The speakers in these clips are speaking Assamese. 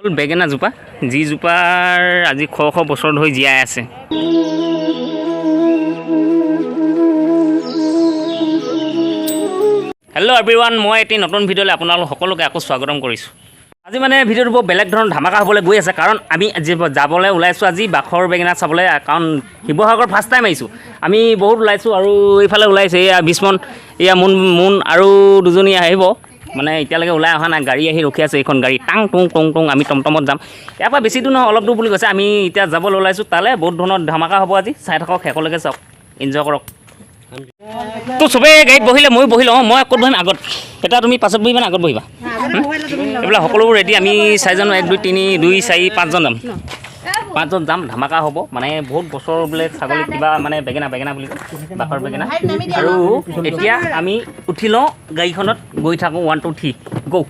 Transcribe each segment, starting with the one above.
বেঙেনা জোপা যি জোপাৰ আজি শ শ বছৰ ধৰি জীয়াই আছে। হেল্ল' এভৰিৱান, মই এটি নতুন ভিডিঅ'লৈ আপোনালোক সকলোকে আকৌ স্বাগতম কৰিছোঁ। আজি মানে ভিডিঅ'টো বৰ বেলেগ ধৰণৰ ধামাকা হ'বলৈ গৈ আছে, কাৰণ আমি যাবলৈ ওলাইছোঁ আজি বাখৰ বেঙেনা চাবলৈ। কাৰণ শিৱসাগৰ ফাৰ্ষ্ট টাইম আহিছোঁ, আমি বহুত ওলাইছোঁ আৰু এইফালে ওলাইছে এয়া বিস্মন, এয়া মুন আৰু দুজনী আহিব। মানে এতিয়ালৈকে ওলাই অহা নাই, গাড়ী আহি ৰখি আছে। এইখন গাড়ী টাং টুং টং টং, আমি টমটমত যাম। ইয়াৰ পৰা বেছি দূৰ নহয়, অলপ দূৰ বুলি কৈছে। আমি এতিয়া যাবলৈ ওলাইছোঁ তালৈ। বহুত ধৰণৰ ধামাকা হ'ব আজি, চাই থাকক শেষলৈকে, চাওক, এনজয় কৰক। তো চবেই গাড়ীত বহিলে ময়ো বহি লওঁ। মই ক'ত বহিম? আগত। এতিয়া তুমি পাছত বহিবা নে আগত বহিবা? এইবিলাক সকলোবোৰ ৰেডি। আমি চাৰিজন, 1 2 3 2 4 5জন যাম। 5জন যাম, ধামাকা হ'ব। মানে বহুত বছৰ বোলে ছাগলী কিবা মানে বেঙেনা বুলি কয়, বাখৰ বেঙেনা। আৰু এতিয়া আমি উঠি লওঁ গাড়ীখনত, গৈ থাকোঁ। 1 2 3 গো।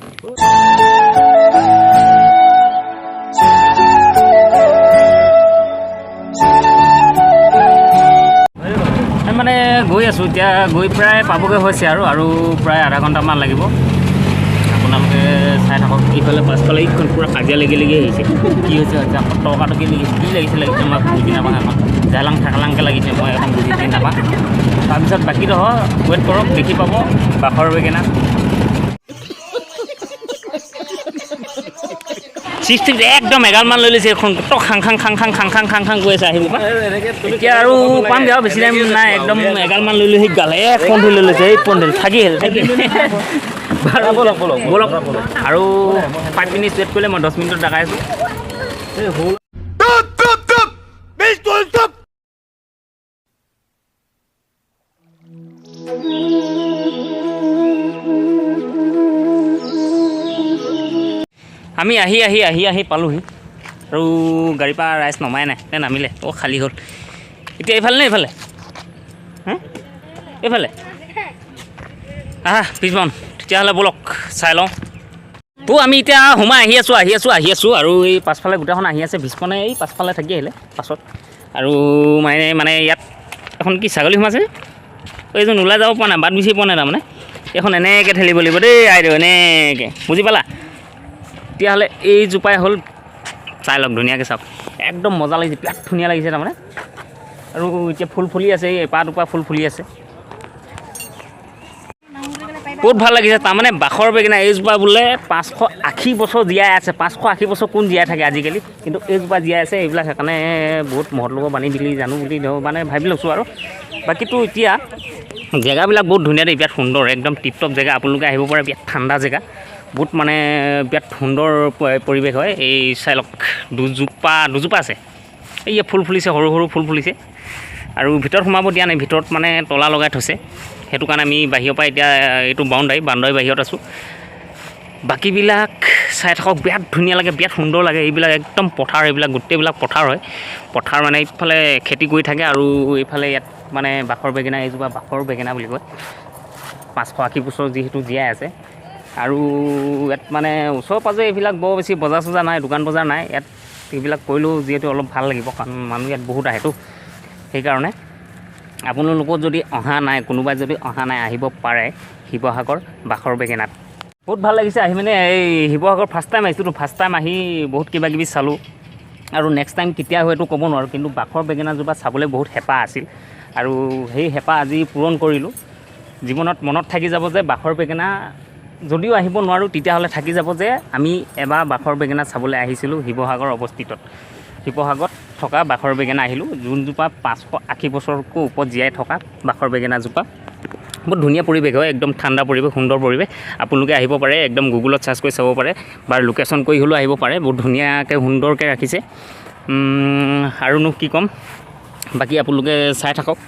মানে গৈ আছোঁ এতিয়া, গৈ প্ৰায় পাবগৈ হৈছে আৰু প্ৰায় আধা ঘণ্টামান লাগিব। আপোনালোকে চাই থাকক। এইফালে পাছফালে এইখন পূৰা কাজিয়া লাগি আহিছে। কি হৈছে আকৌ টকাটকি লাগিছে, কি লাগিছে মই বুজি নাপাওঁ। এখন জালাং থাকালাংকৈ লাগিছে, মই এখন বুজি নাপাওঁ। তাৰপিছত বাকী নহয়, ৱেইট কৰক, দেখি পাব বাখৰ বেঙেনা। চিষ্টেম একদম এগালমান লৈ লৈছে এখন, খাং খাং গৈ আছে। আহিব এতিয়া আৰু পামগৈ আৰু বেছি টাইম নাই। একদম এগালমান লৈ সেই গালে এক পন্ধেল লৈ লৈছে। এই পন্ধেল থাকি বলক আৰু 5 মিনিট ৱেইট কৰিলে মই 10 মিনিটত দেখাই আছোঁ। আমি আহি পালোহি আৰু গাড়ীৰ পৰা ৰাইজ নমাই নাই, নামিলে। খালী হ'ল। এতিয়া এইফালে নে এইফালে? এইফালে পিছমান। তেতিয়াহ'লে ব'লক চাই লওঁ। আমি এতিয়া সোমাই আহি আছোঁ আৰু এই পাছফালে গোটেইখন আহি আছে। বিস্মনে এই পাছফালে থাকি আহিলে পাছত। আৰু মানে ইয়াত এখন কি ছাগলী সোমাইছে। এইজন ওলাই যাব পৰা নাই, বাট বিচাৰি পোৱা নাই। তাৰমানে এইখন এনেকৈ ঠেলিব লাগিব দেই আইদেউ, এনেকৈ, বুজি পালা? তেতিয়াহ'লে এই জোপাই হ'ল, চাই লওক ধুনীয়াকৈ চাওক। একদম মজা লাগিছে, বিৰাট ধুনীয়া লাগিছে তাৰমানে। আৰু এতিয়া ফুল ফুলি আছে, এই এপাহ দুপাহ ফুল ফুলি আছে, বহুত ভাল লাগিছে। তাৰমানে বাখৰ বেঙেনা এইজোপা বোলে 580 বছৰ জীয়াই আছে। 580 বছৰ কোন জীয়াই থাকে আজিকালি, কিন্তু এইজোপা জীয়াই আছে। এইবিলাক সেইকাৰণে বহুত মহৎলোকৰ বানী বুলি জানো বুলি মানে ভাবি লৈছোঁ। আৰু বাকীটো এতিয়া জেগাবিলাক বহুত ধুনীয়া দেই, বিৰাট সুন্দৰ, একদম টিপটপ জেগা। আপোনালোকে আহিব পাৰে, বিৰাট ঠাণ্ডা জেগা, বহুত মানে বিৰাট সুন্দৰ পৰিৱেশ হয়। এই চাই লওক, দুজোপা আছে। এই ফুল ফুলিছে, সৰু ফুল ফুলিছে। আৰু ভিতৰত সোমাব দিয়া নাই, ভিতৰত মানে তলা লগাই থৈছে। সেইটো কাৰণে আমি বাহিৰৰ পৰা এতিয়া এইটো বাউণ্ডাৰী বাহিৰত আছোঁ। বাকীবিলাক চাই থাকক, বিৰাট ধুনীয়া লাগে, বিৰাট সুন্দৰ লাগে। এইবিলাক একদম পথাৰ, এইবিলাক গোটেইবিলাক পথাৰ হয়। পথাৰ মানে এইফালে খেতি কৰি থাকে আৰু এইফালে ইয়াত মানে বাখৰ বেঙেনা, এইজোপা বাখৰ বেঙেনা বুলি কয়। 580 বছৰ যিহেতু জীয়াই আছে। আৰু ইয়াত মানে ওচৰে পাঁজৰে এইবিলাক বৰ বেছি বজাৰ চজাৰ নাই, দোকান বজাৰ নাই ইয়াত। এইবিলাক কৰিলেও যিহেতু অলপ ভাল লাগিব, কাৰণ মানুহ ইয়াত বহুত আহেতো। সেইকাৰণে আপোনালোকৰ যদি অহা নাই, কোনোবাই যদি অহা নাই, আহিব পাৰে শিৱসাগৰ বাখৰ বেঙেনাত। বহুত ভাল লাগিছে আহি। মানে এই শিৱসাগৰ ফাৰ্ষ্ট টাইম আহিছোঁ, ফাৰ্ষ্ট টাইম আহি বহুত কিবাকিবি চালোঁ। আৰু নেক্সট টাইম কেতিয়া হয় এইটো ক'ব নোৱাৰোঁ, কিন্তু বাখৰ বেঙেনাজোপা চাবলৈ বহুত হেঁপাহ আছিল। আৰু সেই হেঁপাহ আজি পূৰণ কৰিলোঁ। জীৱনত মনত থাকি যাব যে বাখৰ বেঙেনা, যদিও আহিব নোৱাৰোঁ তেতিয়াহ'লে থাকি যাব যে আমি এবাৰ বাখৰ বেঙেনা চাবলৈ আহিছিলোঁ শিৱসাগৰ অৱস্থিতত। শিৱসাগৰত থকা বাখৰ বেঙেনা আহিলোঁ, যোনজোপা 580 বছৰতকৈ ওপৰত জীয়াই থকা বাখৰ বেঙেনাজোপা। বহুত ধুনীয়া পৰিৱেশ হয়, একদম ঠাণ্ডা পৰিৱেশ, সুন্দৰ পৰিৱেশ। আপোনালোকে আহিব পাৰে, একদম গুগলত চাৰ্চ কৰি চাব পাৰে, বা লোকেশ্যন কৰি হ'লেও আহিব পাৰে। বহুত ধুনীয়াকৈ সুন্দৰকৈ ৰাখিছে। আৰুনো কি ক'ম, বাকী আপোনালোকে চাই থাকক,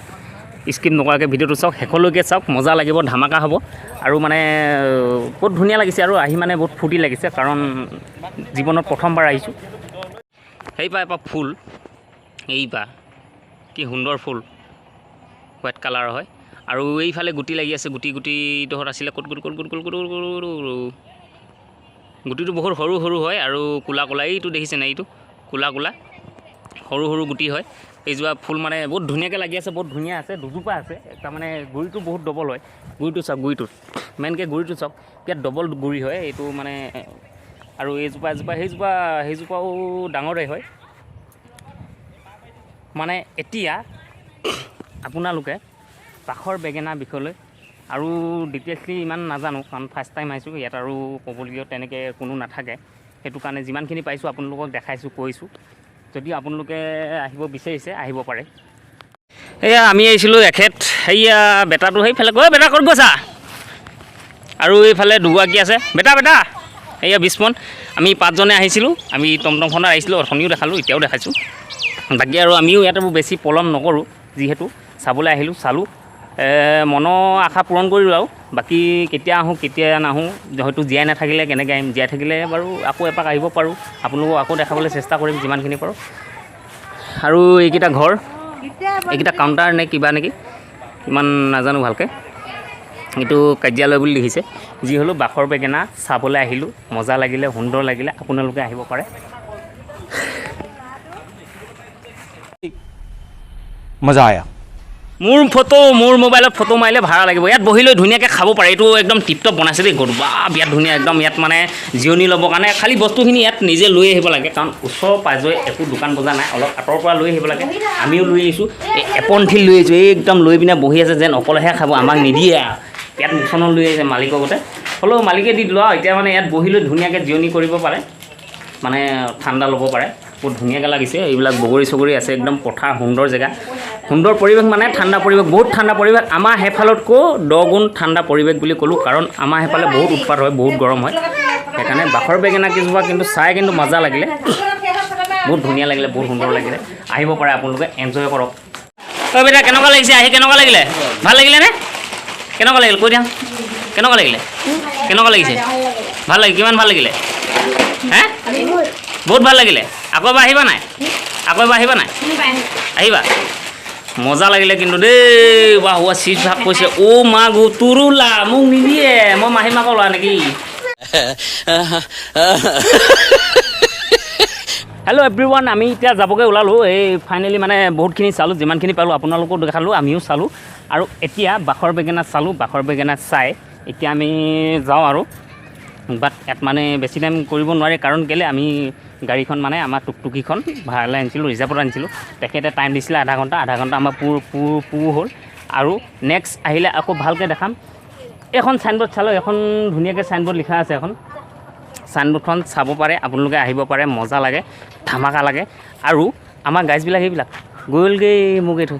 স্কিপ নকৰাকৈ ভিডিঅ'টো চাওক, শেষলৈকে চাওক, মজা লাগিব, ধামাকা হ'ব। আৰু মানে বহুত ধুনীয়া লাগিছে, আৰু আহি মানে বহুত ফূৰ্তি লাগিছে, কাৰণ জীৱনত প্ৰথমবাৰ আহিছোঁ। সেইপা এপাহ ফুল, এইপা কি সুন্দৰ ফুল, হোৱাইট কালাৰ হয়। আৰু এইফালে গুটি লাগি আছে, গুটিডোখৰত আছিলে ক'ত গুটিটো বহুত সৰু হয়, আৰু ক'লা এইটো দেখিছেনে, এইটো ক'লা সৰু গুটি হয়। এইজোপা ফুল মানে বহুত ধুনীয়াকৈ লাগি আছে, বহুত ধুনীয়া আছে। দুজোপা আছে, তাৰমানে গুৰিটো বহুত ডবল হয়। গুৰিটো চাওক, মেইনকৈ গুৰিটো চাওক, ইয়াত ডবল গুৰি হয়। এইটো মানে আৰু এইজোপা সেইজোপাও ডাঙৰেই হয়। মানে এতিয়া আপোনালোকে বাখৰ বেঙেনা বিষয়লৈ আৰু ডিটেইলছলি ইমান নাজানো, কাৰণ ফাৰ্ষ্ট টাইম আহিছোঁ ইয়াত আৰু ক'বলগীয়া তেনেকৈ কোনো নাথাকে। সেইটো কাৰণে যিমানখিনি পাইছোঁ আপোনালোকক দেখাইছোঁ, কৈছোঁ। যদি আপোনালোকে আহিব বিচাৰিছে আহিব পাৰে। এয়া আমি আহিছিলোঁ এখেত সেয়া বেটাটো সেইফালে গৈ বেটা ক'ত গৈছা? আৰু এইফালে দুগৰাকী আছে। বেটা এয়া বিস্মন। আমি 5জনে আহিছিলোঁ। আমি টমটমখনত আহিছিলোঁ, অথনিও দেখালোঁ, এতিয়াও দেখাইছোঁ। বাকী আৰু আমিও ইয়াত বেছি পলম নকৰোঁ, যিহেতু চাবলৈ আহিলোঁ, চালোঁ, মনৰ আশা পূৰণ কৰিলোঁ। আৰু বাকী কেতিয়া আহোঁ কেতিয়া নাহোঁ, হয়তো জীয়াই নাথাকিলে কেনেকৈ আহিম, জীয়াই থাকিলে বাৰু আকৌ এপাক আহিব পাৰোঁ, আপোনালোকক আকৌ দেখাবলৈ চেষ্টা কৰিম যিমানখিনি পাৰোঁ। আৰু এইকেইটা ঘৰ, এইকেইটা কাউণ্টাৰ নে কিবা নেকি, ইমান নাজানো ভালকৈ। এইটো কাৰ্যালয় বুলি লিখিছে। যি হ'লেও বাখৰ বেঙেনা চাবলৈ আহিলোঁ, মজা লাগিলে, সুন্দৰ লাগিলে, আপোনালোকে আহিব পাৰে। মজা আয়া। মোৰ মোবাইলত ফটো মাৰিলে ভাড়া লাগিব। ইয়াত বহি লৈ ধুনীয়াকৈ খাব পাৰে। এইটো একদম টিপটপ বনাইছে দেই ঘৰটো, বা বিৰাট ধুনীয়া একদম। ইয়াত মানে জিৰণি ল'বৰ কাৰণে খালী বস্তুখিনি ইয়াত নিজে লৈ আহিব লাগে, কাৰণ ওচৰ পাজৰে একো দোকান বজাৰ নাই, অলপ আঁতৰৰ পৰা লৈ আহিব লাগে। আমিও লৈ আহিছোঁ, এই এপনঠিল লৈ আহিছোঁ, এই একদম লৈ পিনে বহি আছে যেন অকলেহে খাব, আমাক নিদিয়ে। ইয়াত মুখনত লৈ আহিছে মালিকৰ গতে, হ'লেও মালিকে দি দিলোঁ আৰু। এতিয়া মানে ইয়াত বহি লৈ ধুনীয়াকৈ জিৰণি কৰিব পাৰে, মানে ঠাণ্ডা ল'ব পাৰে। বহুত ধুনীয়াকৈ লাগিছে। এইবিলাক বগৰী চগৰী আছে, একদম পথাৰ, সুন্দৰ জেগা, সুন্দৰ পৰিৱেশ, মানে ঠাণ্ডা পৰিৱেশ, বহুত ঠাণ্ডা পৰিৱেশ। আমাৰ সেইফালতকৈ 10 গুণ ঠাণ্ডা পৰিৱেশ বুলি ক'লোঁ, কাৰণ আমাৰ সেইফালে বহুত উৎপাত হয়, বহুত গৰম হয়। সেইকাৰণে বাখৰ বেঙেনা কেইজোপা কিন্তু চাই কিন্তু মজা লাগিলে, বহুত ধুনীয়া লাগিলে, বহুত সুন্দৰ লাগিলে। আহিব পাৰে আপোনালোকে, এনজয় কৰক। ঐ বেটা কেনেকুৱা লাগিছে আহি, কেনেকুৱা লাগিলে? ভাল লাগিলেনে? কেনেকুৱা লাগিলে কৈ দিয়া, কেনেকুৱা লাগিলে? কেনেকুৱা লাগিছে? ভাল লাগিল, কিমান ভাল লাগিলে? হে বহুত ভাল লাগিলে। আকৌ এবাৰ আহিবা নাই? আকৌ এবাৰ আহিবা নাই? আহিবা। মজা লাগিলে কিন্তু দেই। বাহ হোৱা চিজ ভাগ কৈছে, অ' মা গো তোৰোলা মোক নিদিয়ে, মই মাহীমাকৰ ল'ৰা নেকি? হেল্ল' এভৰিৱান, আমি এতিয়া যাবগৈ ওলালোঁ। এই ফাইনেলি মানে বহুতখিনি চালোঁ, যিমানখিনি পালোঁ আপোনালোকো দেখালোঁ, আমিও চালোঁ। আৰু এতিয়া বাখৰ বেঙেনা চালোঁ, বাখৰ বেঙেনা চাই এতিয়া আমি যাওঁ আৰু। বাট ইয়াত মানে বেছি টাইম কৰিব নোৱাৰি, কাৰণ কেলৈ আমি গাড়ীখন মানে আমাৰ টুকটুকিখন ভাড়ালৈ আনিছিলোঁ, ৰিজাৰ্ভত আনিছিলোঁ। তেখেতে টাইম দিছিলে আধা ঘণ্টা আমাৰ পুৰ হ'ল। আৰু নেক্সট আহিলে আকৌ ভালকৈ দেখাম। এখন চাইনবোৰ্ড চালোঁ, এখন ধুনীয়াকৈ চাইনবোৰ্ড লিখা আছে, এখন চাইনবোৰ্ডখন চাব পাৰে, আপোনালোকে আহিব পাৰে, মজা লাগে, ধামাকা লাগে। আৰু আমাৰ গাইজবিলাক এইবিলাক গ'লগৈ মোক এইটো।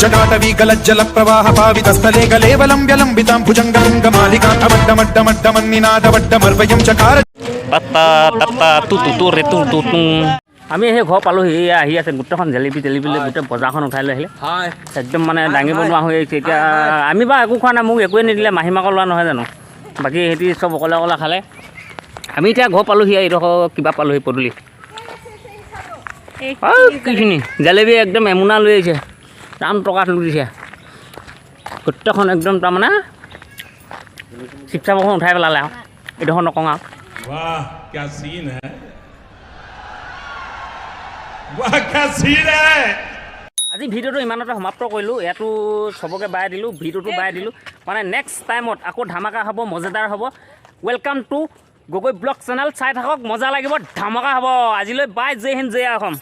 जटाटवी गलज्जल प्रवाह पावित स्थले गलेवलं व्यलंबितां भुजंगलिंगमालिका अवड्डमड्डमड्डमन्निनादवड्डमर्वयं चकार আমি সেই ঘৰ পালোঁহি। আহি আছে গোটেইখন জেলেপি গোটেই বজাৰখন উঠাই লৈ আহিলে, একদম মানে দাঙিব নোৱাৰা হৈ আহিছে। এতিয়া আমি বাৰু একো খোৱা নাই, মোক একোৱে নিদিলে, মাহীমাকৰ ল'ৰা নহয় জানো, বাকী সিহঁতি চব অকলে খালে। আমি এতিয়া ঘৰ পালোঁহি, এইডোখৰ কিবা পালোঁহি পদূলি। কিখিনি জেলেপি একদম এমুনা লৈ আহিছে, টান টকা তুলি দিছে গোটেইখন একদম। তাৰমানে চিপচাপখন উঠাই পেলালে আৰু এইডোখৰ নকওঁ আৰু। वाह क्या सीन है, वाह क्या सीन है। আজি ভিডিঅ'টো ইমানতে সমাপ্ত কৰিলোঁ। ইয়াতো চবকে বাই দিলোঁ, ভিডিঅ'টো বাই দিলোঁ। মানে নেক্সট টাইমত আকৌ ধামাকা হ'ব, মজাদাৰ হ'ব। Welcome to Gogoi blog channel, চাই থাকক, মজা লাগিব, ধামাকা হ'ব। আজিলৈ বাই, জয় হিন্দ, জয় অসম।